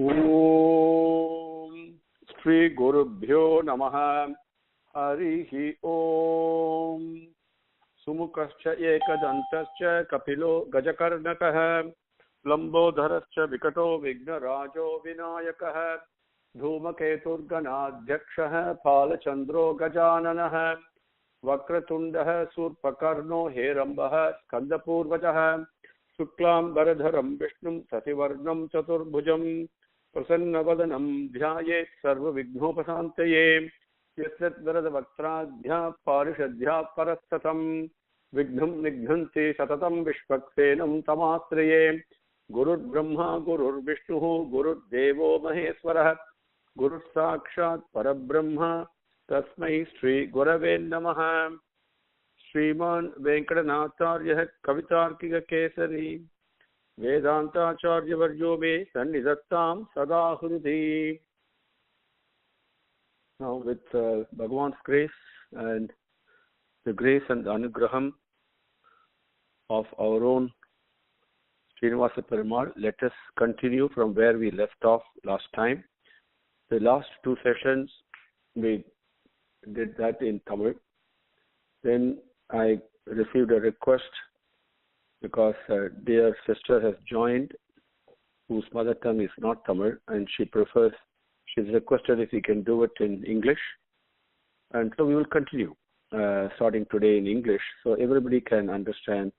Om Shri Gurubhyo Namaha Harihi Om Sumukascha Ekadantascha Kapilo Gajakarnakaha Lambodharascha Vikato Vignarajo Vinayakaha Dhumaketurganadhyakshaha Palachandro Gajananaha Vakratundaha Surpakarno Herambaha Skandapurvajaha Shuklam Baradharam Vishnum Sativarnam Chaturbhujam Prasannavadanam Dhyayet Sarva Vignopasantaye Yasat Varadavaktradhya Parishadhya Parastatam Vignam Nignanti Satatam Vishvaksenam Tamastraye Gurur Brahma Gurur Vishnu Gurur Devo Maheswara Gurur Sakshat Parabrahma Tasmai Sri Gurave Namaha Sriman Venkatanacharya Kavitarkika Kesari Vedantacharya Varjo Me Sannidhattam Sada Hrudi. Now with Bhagavan's grace and the grace and the anugraham of our own Srinivasa Perumal, let us continue from where we left off last time. The last two sessions we did that in Tamil. Then I received a request because a dear sister has joined whose mother tongue is not Tamil, and she's requested if we can do it in English. And so we will continue starting today in English so everybody can understand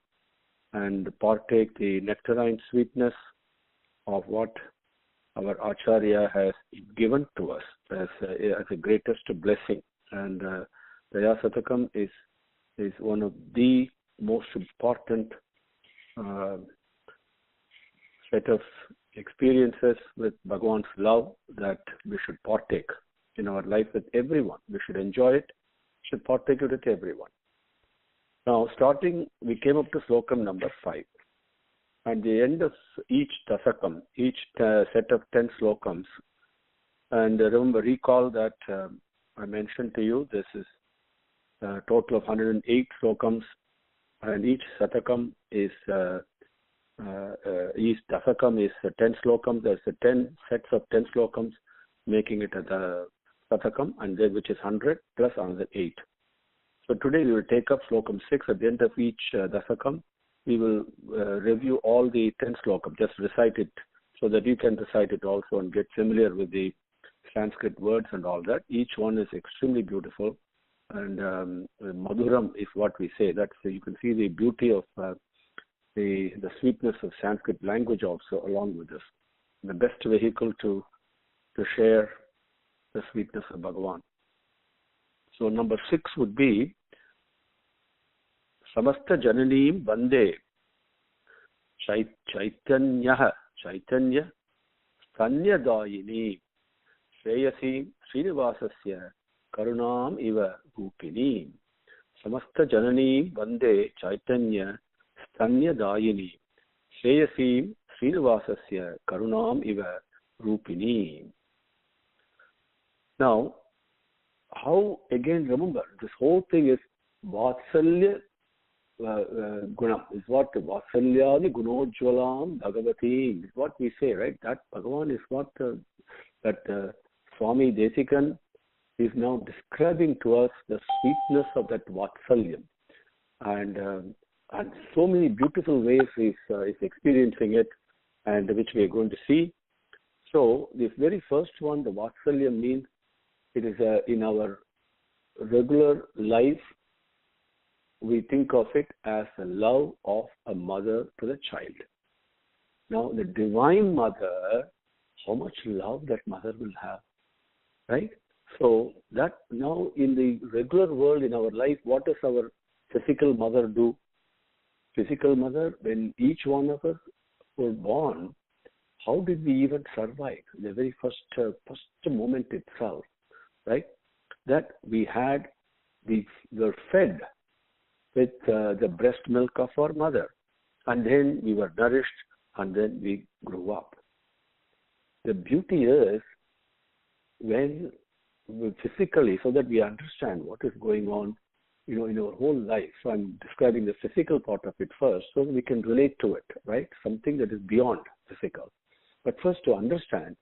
and partake the nectarine sweetness of what our Acharya has given to us as a greatest blessing. And Daya Satakam is one of the most important set of experiences with Bhagavan's love that we should partake in our life with everyone. We should enjoy it, should partake it with everyone. Now, we came up to Slokam number 5. At the end of each Dasakam, each set of 10 Slokams, and recall that I mentioned to you, this is a total of 108 Slokams, and each Satakam is each Dasakam is 10 Slokams. There's 10 sets of 10 Slokams, making it a Satakam, and then which is 100 plus another 8. So today we will take up Slokam 6. At the end of each Dasakam, we will review all the 10 Slokam, just recite it so that you can recite it also and get familiar with the Sanskrit words and all that. Each one is extremely beautiful, and Madhuram is what we say. That's you can see the beauty of the sweetness of Sanskrit language also along with this. The best vehicle to share the sweetness of Bhagavan. So number 6 would be Samasta Jananim Vande Chaitanya Stanyadayini Shreyasi Srinivasasya Karunam Iva Gupini. Samasta Jananim Vande Chaitanya Stanyadayini Shreyasi Srinivasasya Karunam Iva Rupini. Now, how, again, remember, this whole thing is Vatsalya Gunam, is what Vatsalyani Gunojwalam Bhagavati is what we say, right? That Bhagavan is what Swami Desikan is now describing to us, the sweetness of that Vatsalyam. And so many beautiful ways is experiencing it, and which we are going to see. So, this very first one, the Vatsalyam, means it is in our regular life, we think of it as a love of a mother to the child. Now, the Divine Mother, how much love that mother will have, right? So, that now in the regular world, in our life, what does our physical mother do? Physical mother, when each one of us were born, how did we even survive? The very first moment itself, right? That we were fed with the breast milk of our mother, and then we were nourished, and then we grew up. The beauty is when we physically, so that we understand what is going on, in our whole life. So I'm describing the physical part of it first, so we can relate to it, right? Something that is beyond physical. But first to understand,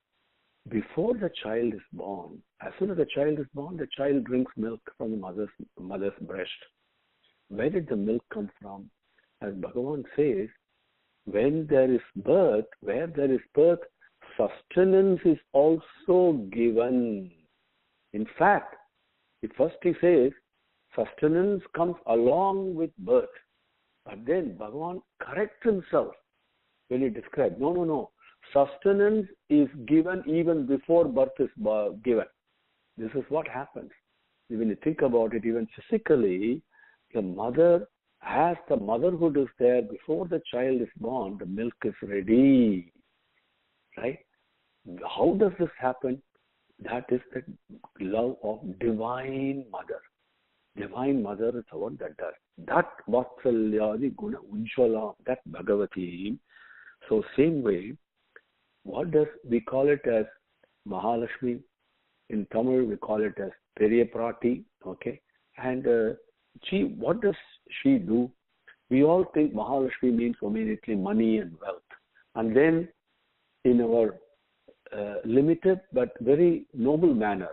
before the child is born, as soon as the child is born, the child drinks milk from the mother's breast. Where did the milk come from? As Bhagavan says, when there is birth, where there is birth, sustenance is also given. In fact, first he says, sustenance comes along with birth. But then Bhagavan corrects himself when he describes, no. Sustenance is given even before birth is given. This is what happens. When you think about it, even physically, the mother, as the motherhood is there, before the child is born, the milk is ready. Right? How does this happen? That is the love of Divine Mother. Divine Mother is the one that does. That Vatsalyadi Guna Ujjvala, that Bhagavati. So same way, we call it as Mahalakshmi. In Tamil, we call it as Periyaprati. Okay? And what does she do? We all think Mahalakshmi means immediately money and wealth. And then in our limited but very noble manner,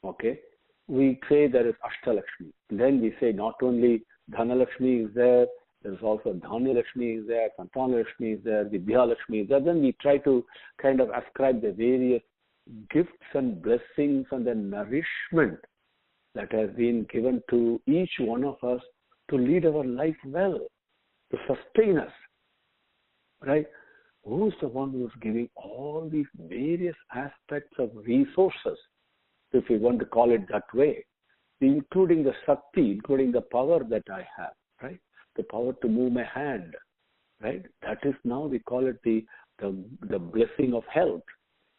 okay, we say there is Ashtalakshmi. Then we say not only Dhanalakshmi is there, there is also Dhanyalakshmi is there, Santanalakshmi is there, Vidyalakshmi is there. Then we try to kind of ascribe the various gifts and blessings and the nourishment that has been given to each one of us to lead our life well, to sustain us. Right? Who is the one who is giving all these various aspects of resources, if we want to call it that way, including the Shakti, including the power that I have, right? The power to move my hand, right? That is now we call it the blessing of health,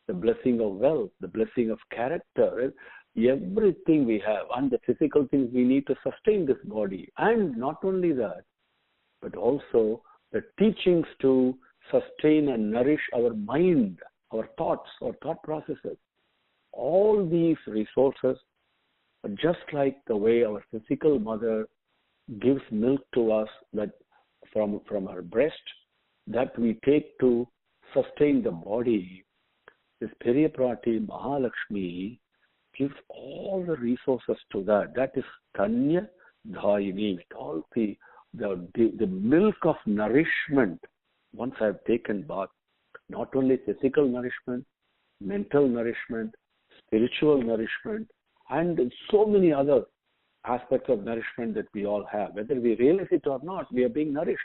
the blessing of wealth, the blessing of character, everything we have, and the physical things we need to sustain this body. And not only that, but also the teachings to sustain and nourish our mind, our thoughts, our thought processes. All these resources are just like the way our physical mother gives milk to us that from her breast that we take to sustain the body. This Periyaprati Mahalakshmi gives all the resources to that. That is Tanya Dhayini, all the milk of nourishment. Once I've taken bath, not only physical nourishment, mental nourishment, spiritual nourishment, and so many other aspects of nourishment that we all have. Whether we realize it or not, we are being nourished.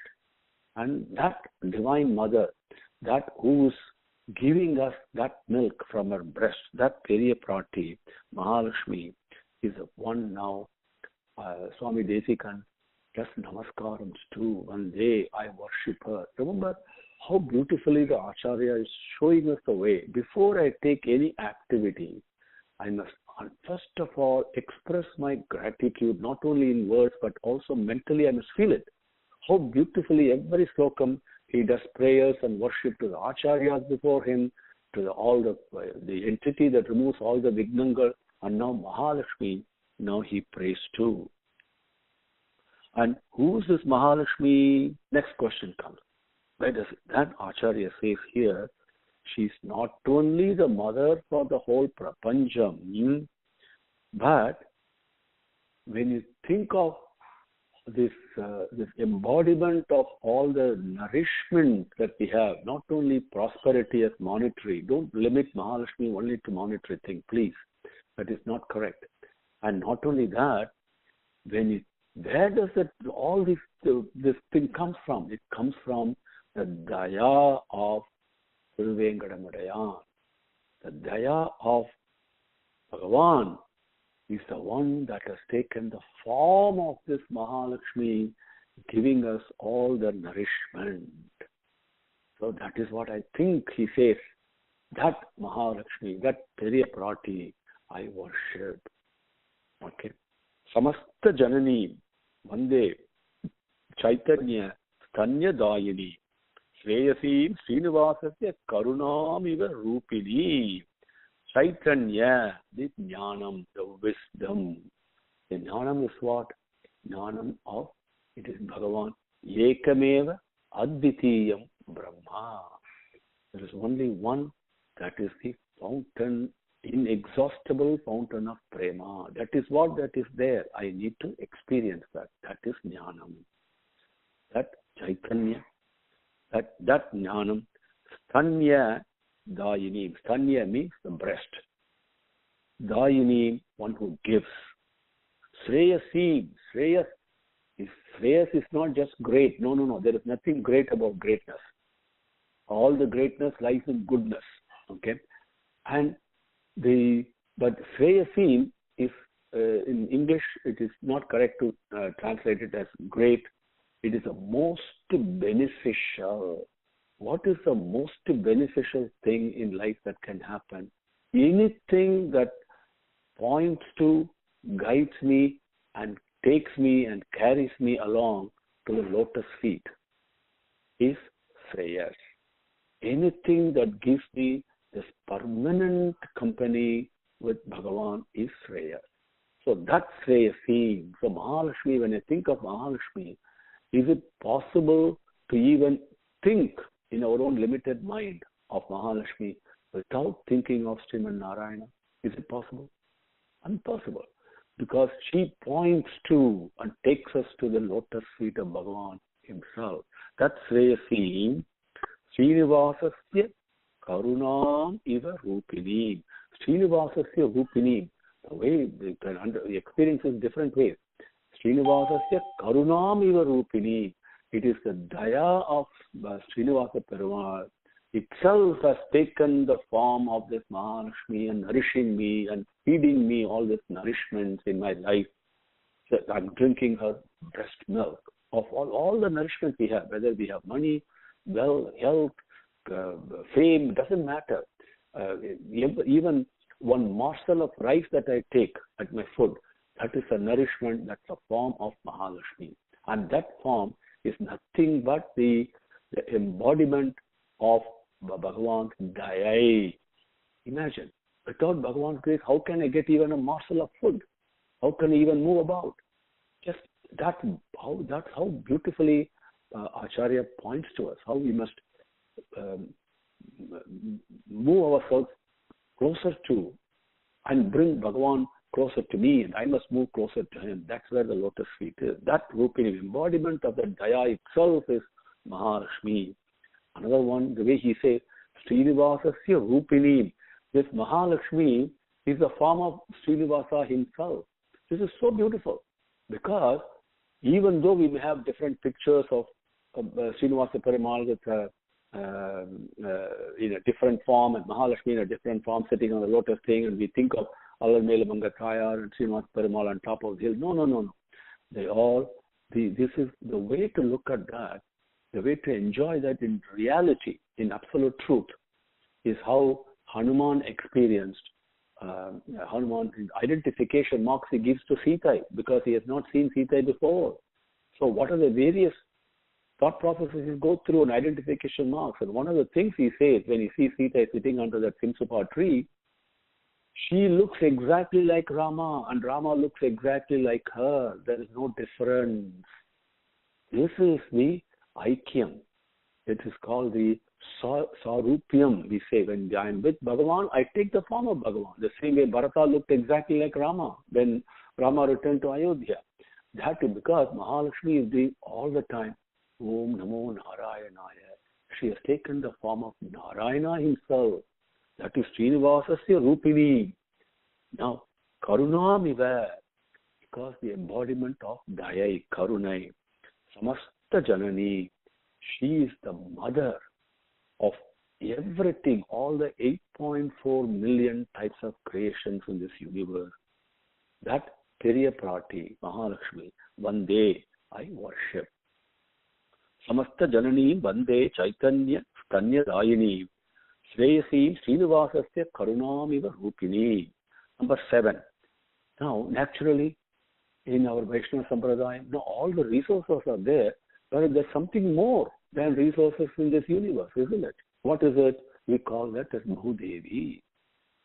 And that Divine Mother, that who is giving us that milk from her breast, that Periyaprati, Mahalakshmi, is the one now Swami Desikan just namaskarams to. One day I worship her. Remember how beautifully the Acharya is showing us the way. Before I take any activity, I must first of all express my gratitude, not only in words but also mentally. I must feel it. How beautifully every slokam he does prayers and worship to the Acharyas before him, to all the entity that removes all the Vignangal, and now Mahalakshmi, now he prays too. And who is this Mahalakshmi? Next question comes. Where does that Acharya says here, she's not only the mother for the whole prapancham, but when you think of this embodiment of all the nourishment that we have, not only prosperity as monetary. Don't limit Mahalakshmi only to monetary thing, please. That is not correct. And not only that, where does all this thing comes from? It comes from the Daya of Tiruvengadamadayan. The Daya of Bhagavan is the one that has taken the form of this Mahalakshmi, giving us all the nourishment. So that is what I think he says. That Mahalakshmi, that Periyaprati, I worship. Okay. Samasta Janani, Vande, Chaitanya, Stanya Dayini, Sreyasim Srinivasasya Karunamiva Rupini. Chaitanya, this jnanam, the wisdom. The jnanam is what? Jnanam of, it is Bhagavan. Yekameva Advitiyam Brahma. There is only one, that is the fountain, inexhaustible fountain of prema. That is what that is there. I need to experience that. That is jnanam. That chaitanya, that jnanam, stanya dayini. Stanya means the breast. Dayini, one who gives. Shreyasi, Shreyas is not just great. No. There is nothing great about greatness. All the greatness lies in goodness. Okay, but Shreyasi is in English. It is not correct to translate it as great. It is the most beneficial. What is the most beneficial thing in life that can happen? Anything that points to, guides me, and takes me and carries me along to the lotus feet is Shreyas. Anything that gives me this permanent company with Bhagavan is Shreyas. So that's Shreyasi. So Mahalakshmi, when I think of Mahalakshmi, is it possible to even think in our own limited mind of Mahalakshmi without thinking of Sriman Narayana? Is it possible? Impossible. Because she points to and takes us to the lotus feet of Bhagavan himself. That's Shreyasi. Srinivasasya karunam iva rupini. Srinivasasya rupini. The way the experience is different ways. Srinivasasya karunam iva rupini. It is the daya of Srinivasa Perumal itself has taken the form of this Mahalakshmi and nourishing me and feeding me all this nourishment in my life. So I'm drinking her breast milk of all the nourishment we have, whether we have money, wealth, health, fame, doesn't matter. Even one morsel of rice that I take at my food, that is a nourishment, that's a form of Mahalakshmi. And that form is nothing but the embodiment of Bhagavan's Daya. Imagine, without Bhagavan's grace, how can I get even a morsel of food? How can I even move about? Just that's how beautifully Acharya points to us, how we must move ourselves closer to and bring Bhagavan closer to me, and I must move closer to him. That's where the lotus feet is. That Rupini, embodiment of the Daya itself is Mahalakshmi. Another one, the way he says, Srinivasasya Rupini. This Mahalakshmi is the form of Srinivasa himself. This is so beautiful because even though we may have different pictures of Srinivasa Perumal with in a different form and Mahalakshmi in a different form sitting on the lotus thing, and we think of Alalmela Mangatayar and Srinivasa Perumal on top of the hill. No. This is the way to look at that. The way to enjoy that in reality, in absolute truth, is how Hanuman experienced Hanuman's identification marks he gives to Sita because he has not seen Sita before. So what are the various thought processes he goes through and identification marks? And one of the things he says when he sees Sita sitting under that Simsupa tree, she looks exactly like Rama and Rama looks exactly like her. There is no difference. This is the Aikyam. It is called the Sarupyam, we say. When I am with Bhagavan, I take the form of Bhagavan. The same way Bharata looked exactly like Rama when Rama returned to Ayodhya. That is because Mahalakshmi is doing all the time, Om Namo Narayanaya. She has taken the form of Narayana himself. That is Srinivasasya Rupini. Now, Karunamiva, because the embodiment of Daya, Karunai, Samasta Janani, she is the mother of everything, all the 8.4 million types of creations in this universe. That Periya Prati, Mahalakshmi, Vande, I worship. Samasta Janani, Vande, Chaitanya, Stanya Dayini, Shreyasi, Srinivasasya, Karunamiva Rupini. Number 7. Now, naturally, in our Vaishnava Sampradaya, now all the resources are there, but there's something more than resources in this universe, isn't it? What is it? We call that as Bhudevi.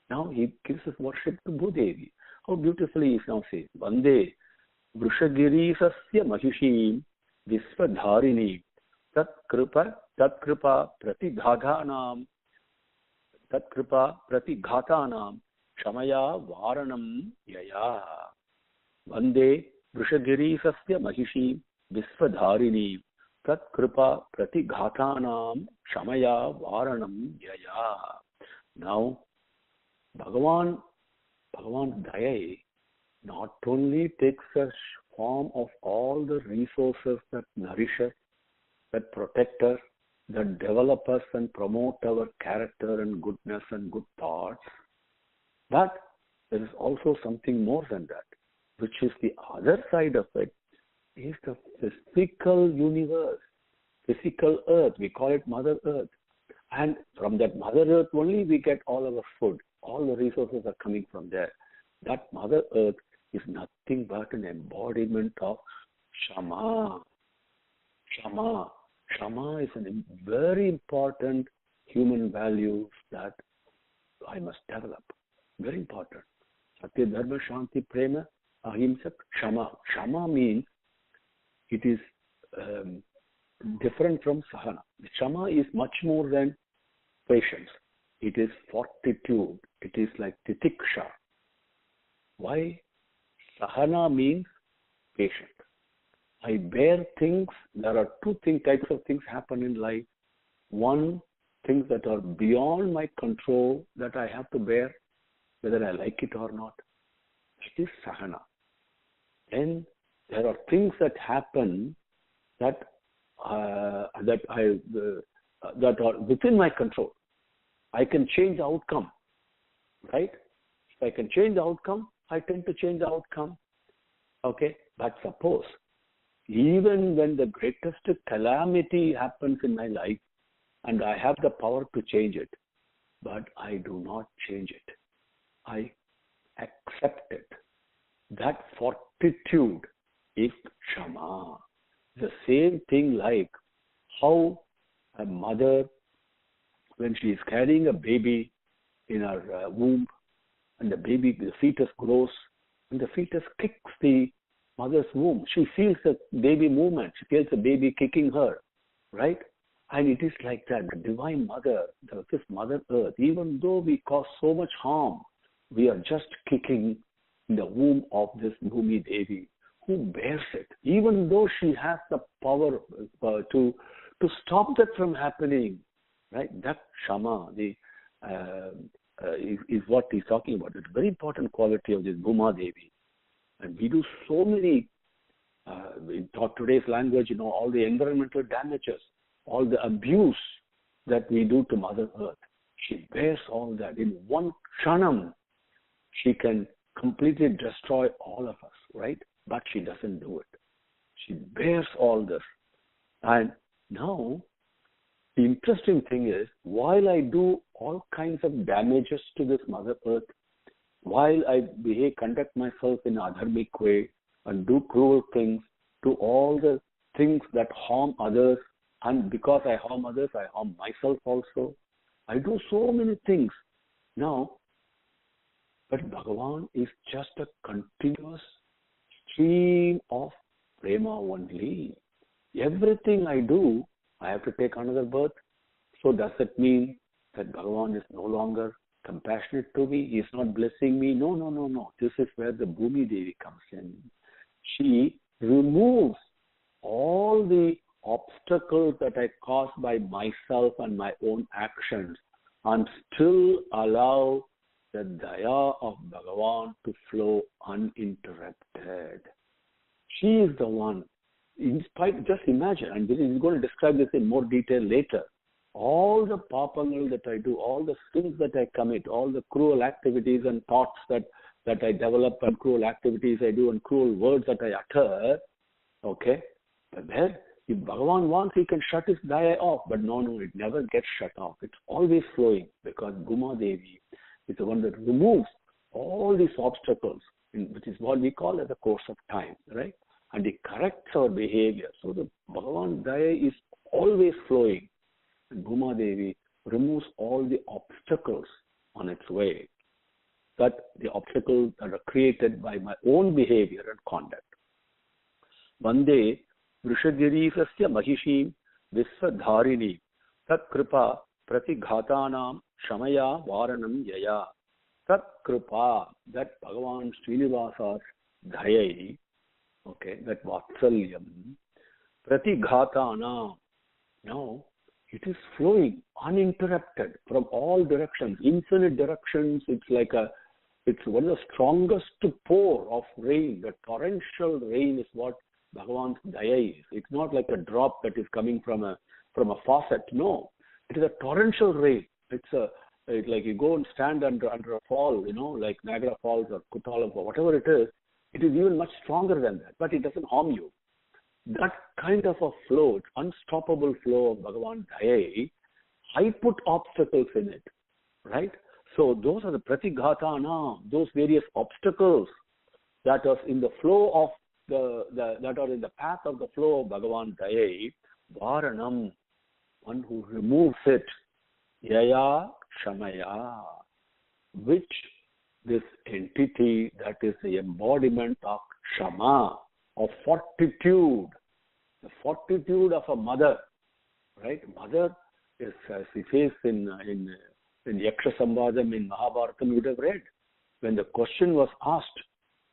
Now he gives us worship to Bhudevi. How beautifully he now says, Vande, Vrushagirisasya Mahishim, Visvadharini, Tat Kripa Pratidhadhanam, tat kripa pratighatanam shamaya varanam yaya. Vande Vrishagirisasya Mahishi Visvadharini Tat Kripa Pratighatanam Shamaya Varanam Yaya. Now, Bhagavan Daya not only takes a form of all the resources that nourish us, that protect us, that develop us and promote our character and goodness and good thoughts, but there is also something more than that, which is the other side of it, is the physical universe, physical earth. We call it Mother Earth. And from that Mother Earth only we get all our food. All the resources are coming from there. That Mother Earth is nothing but an embodiment of Shama. Shama. Shama is a very important human value that I must develop. Very important. Satya, Dharma, Shanti, Prema, Ahimsa, Shama. Shama means it is different from Sahana. Shama is much more than patience. It is fortitude. It is like titiksha. Why? Sahana means patient. I bear things. There are two types of things happen in life. One, things that are beyond my control that I have to bear, whether I like it or not. It is Sahana. Then there are things that happen that are within my control. I can change the outcome, right? If I can change the outcome, I tend to change the outcome. Okay, but suppose even when the greatest calamity happens in my life, and I have the power to change it, but I do not change it. I accept it. That fortitude is Shama. The same thing like how a mother, when she is carrying a baby in her womb, and the fetus grows, and the fetus kicks the mother's womb. She feels the baby movement. She feels the baby kicking her, right? And it is like that. The Divine Mother, this Mother Earth, even though we cause so much harm, we are just kicking in the womb of this Bhumi Devi, who bears it, even though she has the power to stop that from happening, right? That Shama is what he's talking about. It's a very important quality of this Bhuma Devi. And we do so many, in today's language, all the environmental damages, all the abuse that we do to Mother Earth. She bears all that. In one kshanam, she can completely destroy all of us, right? But she doesn't do it. She bears all this. And now, the interesting thing is, while I do all kinds of damages to this Mother Earth, while I conduct myself in an adharmic way and do cruel things, do all the things that harm others, and because I harm others, I harm myself also. I do so many things. Now, but Bhagavan is just a continuous stream of prema only. Everything I do, I have to take another birth. So does it mean that Bhagavan is no longer compassionate to me? He is not blessing me? No. This is where the Bhumi Devi comes in. She removes all the obstacles that I cause by myself and my own actions and still allow the Daya of Bhagavan to flow uninterrupted. She is the one. In spite, just imagine, and he's going to describe this in more detail later. All the papangal that I do, all the sins that I commit, all the cruel activities and thoughts that I develop and cruel activities I do and cruel words that I utter, okay? But then, if Bhagavan wants, he can shut his Daya off. But no, it never gets shut off. It's always flowing because Bhuma Devi is the one that removes all these obstacles, which is what we call as a course of time, right? And he corrects our behavior. So the Bhagavan Daya is always flowing. And Bhuma Devi removes all the obstacles on its way. That the obstacles that are created by my own behavior and conduct. Vande Vrishagirisasya Mahishim Visvadharini Tat Kripa Pratighatanam Shamaya Varanam Yaya. Tat Kripa, that Bhagavan Srinivasa's Dayai, okay, that Vatsalyam, Pratighatana, now it is flowing uninterrupted from all directions, infinite directions. It's one of the strongest pour of rain. The torrential rain is what Bhagavan's Daya is. It's not like a drop that is coming from a faucet. No, it is a torrential rain. It's like you go and stand under a fall, like Niagara Falls or Kutalam or whatever it is. It is even much stronger than that, but it doesn't harm you. That kind of a flow, unstoppable flow of Bhagavan Daya, I put obstacles in it, right? So those are the pratighatana, those various obstacles that are in the flow of that are in the path of the flow of Bhagavan Daya, Varanam, one who removes it, Yaya Shamaya, which this entity that is the embodiment of Shama, of fortitude, the fortitude of a mother, right? Mother is, as he says in Yaksha Samvadam in Mahabharata, you would have read, when the question was asked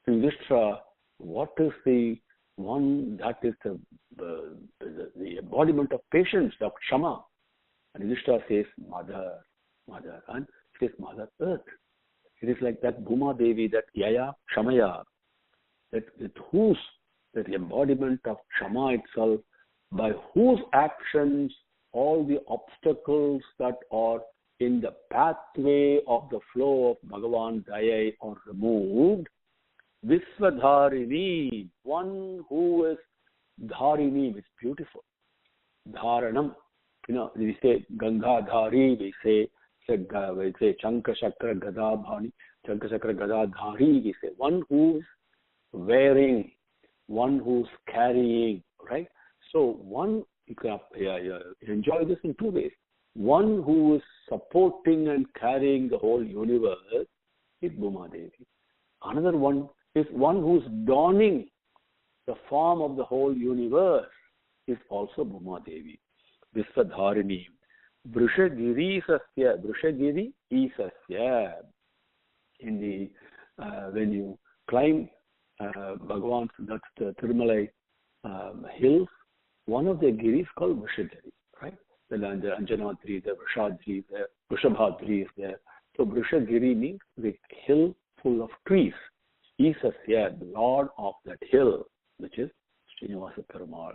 to Yudhishthira, what is the one that is the embodiment of patience, of Shama? And Yudhishthira says, Mother, and he says, Mother Earth. It is like that Bhuma Devi, that Yaya Shamaya, that with whose, that embodiment of Shama itself, by whose actions all the obstacles that are in the pathway of the flow of Bhagavan Daya are removed. Visvadharini, one who is Dharini, is beautiful. Dharanam, we say Ganga Dhari, we say Chanka Shakra Gada Bhani, Chanka Shakra Gada Dhari, we say one who's wearing, one who's carrying, right? So one, you can enjoy this in two ways. One who is supporting and carrying the whole universe is Bhuma Devi. Another one is one who's donning the form of the whole universe is also Bhuma Devi. Visvadharini. Vrishagiri Sasya. Vrishagiri Isasya. In the, when you climb Bhagavan's, that's the Tirumalai hills, one of the giris called Vrishagiri, right? The Anjanadri, the Vrishadri, the Vrishabhadri is there. So Vrishagiri means the hill full of trees. Isasya, the Lord of that hill, which is Srinivasa Perumal.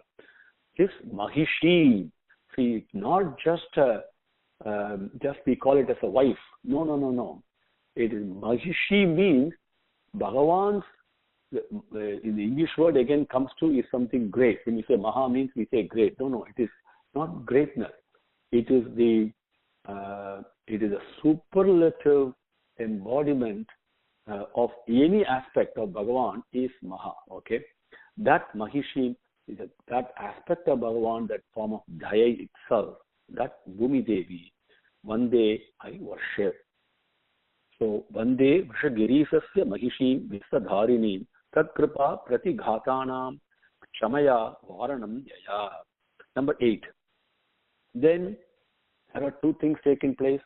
This Mahishi, see, not just we call it as a wife. No. It is Mahishi means Bhagavan's, in the English word again comes to is something great. When you say Maha means we say great. No, it is not greatness. It is a superlative embodiment of any aspect of Bhagavan is Maha. Okay, that Mahishi is that aspect of Bhagavan, that form of Daya itself, that Bhumi Devi, one day I worship. So one day Vrishagirisasya Mahishi Visvadharini Tat Kripa Pratighatanam Shamaya Varanam Yaya. Number 8. Then there are two things taking place.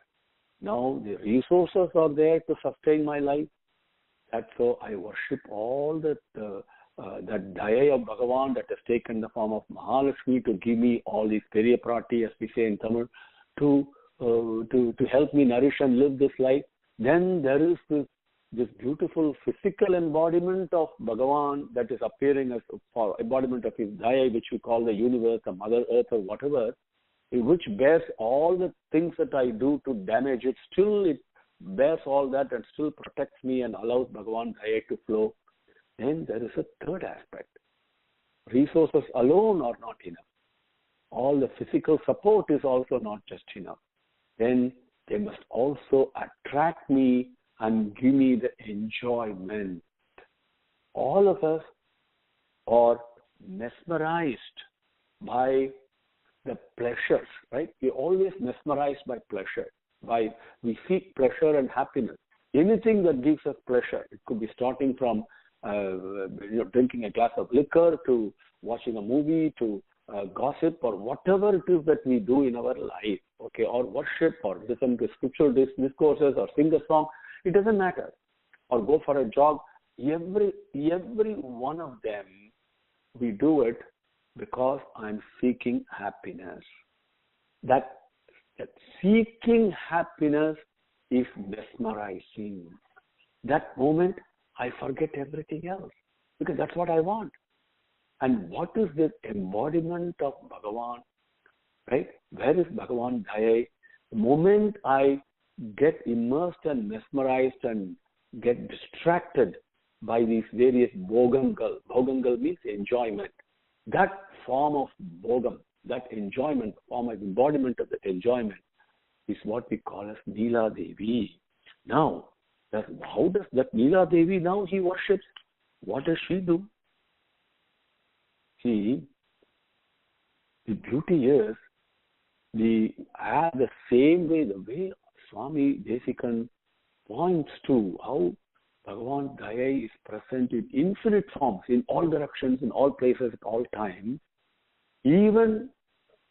Now the resources are there to sustain my life. That's so I worship all that Daya of Bhagavan that has taken the form of Mahalakshmi to give me all these Periyaprati, as we say in Tamil, to help me nourish and live this life. Then there is this beautiful physical embodiment of Bhagavan that is appearing as for embodiment of his Daya, which we call the universe, the Mother Earth or whatever, which bears all the things that I do to damage it. Still it bears all that and still protects me and allows Bhagavan Daya to flow. Then there is a third aspect. Resources alone are not enough. All the physical support is also not just enough. Then they must also attract me and give me the enjoyment. All of us are mesmerized by the pleasures, right? We're always mesmerized by pleasure. We seek pleasure and happiness. Anything that gives us pleasure. It could be starting from drinking a glass of liquor to watching a movie to gossip or whatever it is that we do in our life. okay, or worship or listen to scriptural discourses or sing a song, it doesn't matter, or go for a jog. Every one of them, we do it because I'm seeking happiness. That seeking happiness is mesmerizing. That moment, I forget everything else because that's what I want. And what is the embodiment of Bhagavan? Right? Where is Bhagavan Daya? The moment I get immersed and mesmerized and get distracted by these various bhogangal means enjoyment. That form of bhogam, that enjoyment, form of embodiment of that enjoyment is what we call as Neela Devi. Now, how does that Neela Devi now he worships? What does she do? See, the beauty is the same way, the way Swami Desikan points to how Bhagavan Daya is present in infinite forms, in all directions, in all places, at all times. Even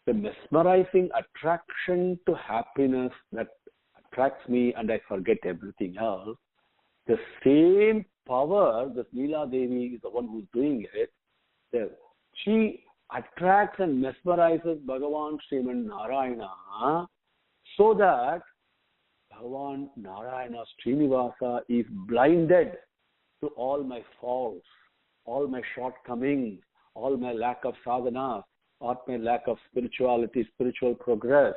the mesmerizing attraction to happiness that attracts me and I forget everything else, the same power, this Neela Devi is the one who's doing it. She attracts and mesmerizes Bhagavan Sriman Narayana so that Bhagavan Narayana Srinivasa is blinded to all my faults, all my shortcomings, all my lack of sadhana, or my lack of spirituality, spiritual progress.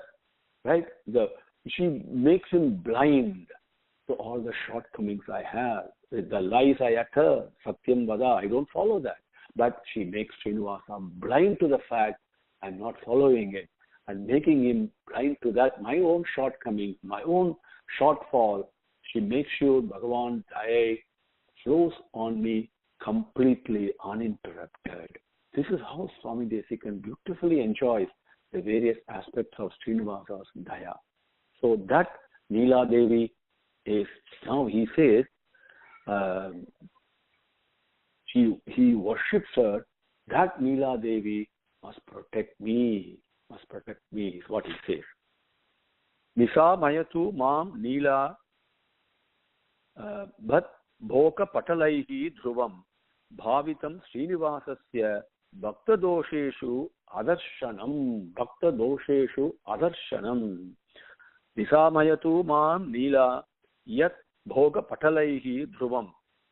Right? She makes him blind to all the shortcomings I have, the lies I utter, Satyam Vada, I don't follow that. But she makes Srinivasa blind to the fact I'm not following it, and making him blind to that, my own shortcomings, my own shortfall. She makes sure Bhagavan Daya flows on me completely uninterrupted. This is how Swami Desikan beautifully enjoys the various aspects of Srinivasa's Daya. So that Neela Devi is, now he says, he worships her. That Neela Devi must protect me, is what he says. Nisa Mayatu Mam Neela Bhat Bhoka Patalaihi Dhruvam Bhavitam Srinivasasya Bhakta Dosheshu Adarshanam. Nisa Mayatu Mam Neela Yat Bhoga Patalaihi Dhruvam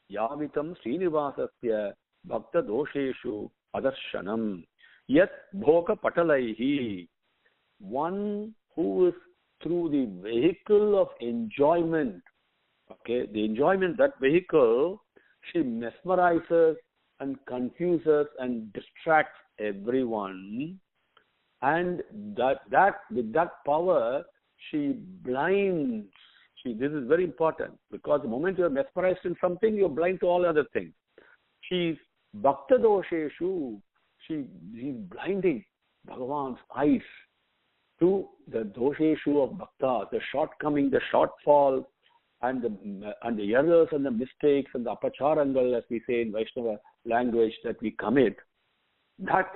Yavitam Srinivasasya Bhakta Dosheshu Adarshanam. Yat Bhoga Patalaihi. One who is through the vehicle of enjoyment, okay, the enjoyment, that vehicle, she mesmerizes and confuses and distracts everyone, and that with that power she blinds. This is very important, because the moment you are mesmerized in something, you are blind to all other things. She's Bhakta Dosheshu. She's blinding Bhagavan's eyes to the dosheshu of bhakta, the shortcoming, the shortfall, and the errors and the mistakes and the apacharangal, as we say in Vaishnava language, that we commit. That,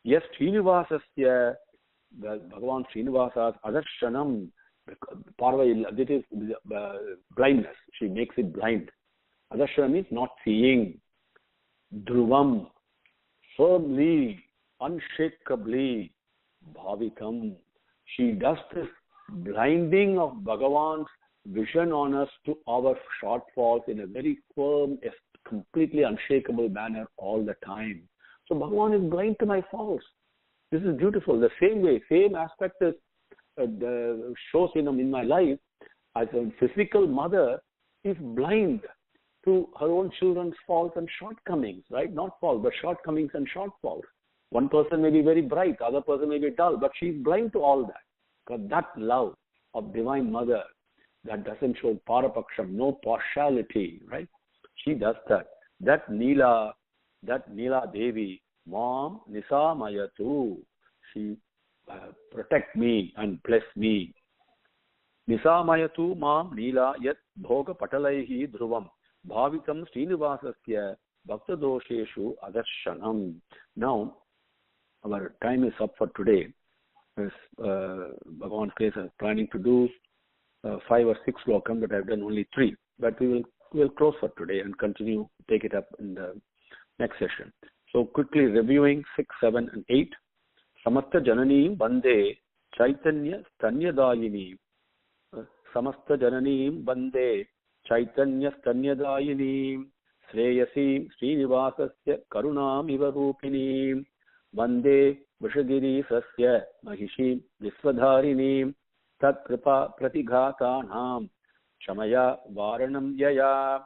yes, Srinivasasya, Bhagavan Srinivasa's adarshanam, this is blindness. She makes it blind. Adarshanam means not seeing. Dhruvam, firmly, unshakably, bhavikam. She does this blinding of Bhagavan's vision on us to our shortfalls in a very firm, completely unshakable manner all the time. So Bhagavan is blind to my faults. This is beautiful. The same way, same aspect is shows in my life, as a physical mother is blind to her own children's faults and shortcomings, right? Not faults, but shortcomings and shortfalls. One person may be very bright, the other person may be dull, but she's blind to all that. Because that love of Divine Mother, that doesn't show parapaksham, no partiality, right? She does that. That Neela Devi, Mom Nisa Mayatu, she protect me and bless me. Nisa Mayatu Mam Neela Yat Bhoga Patalaihi Dhruvam Bhavitam Srinivasasya Bhakta Dosheshu Adarshanam. Now, our time is up for today. Bhagavan says I'm planning to do 5 or 6 slokam, but I've done only 3. But we will close for today and continue, take it up in the next session. So quickly reviewing 6, 7 and 8. Samasta Jananeem Bande Chaitanya Stanyadayini. Samasta Jananeem Bande Chaitanya Stanyadayini. Sreyasim Srinivasasya Karunam Iva Rupinim. Bande Vishagiri Sasya Mahishim Viswadharinim. Tat Kripa Pratighatanam Shamaya Varanam Yaya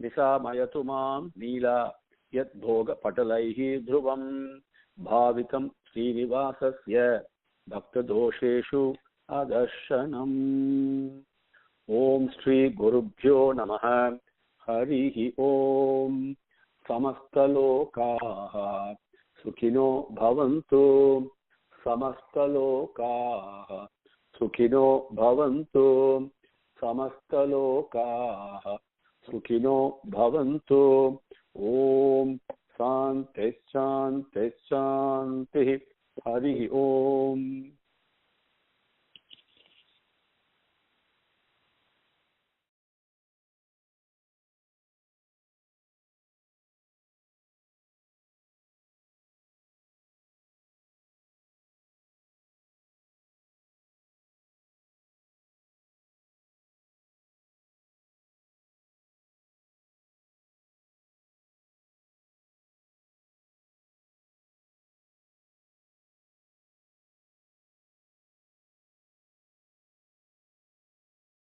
Nisamayatu Mam Neela Yat Bhoga Patalaihi Dhruvam Bhavitam Srinivasasya Bhakta Dosheshu Adarshanam. Om Shri Gurubhyo Namaha. Harihi Om. Samastalokaha Sukhino Bhavantu. Samastalokaha Sukhino Bhavantu. Samastalokaha Sukhino Bhavantu. Om Shanti Shanti Shanti. Harihi Om.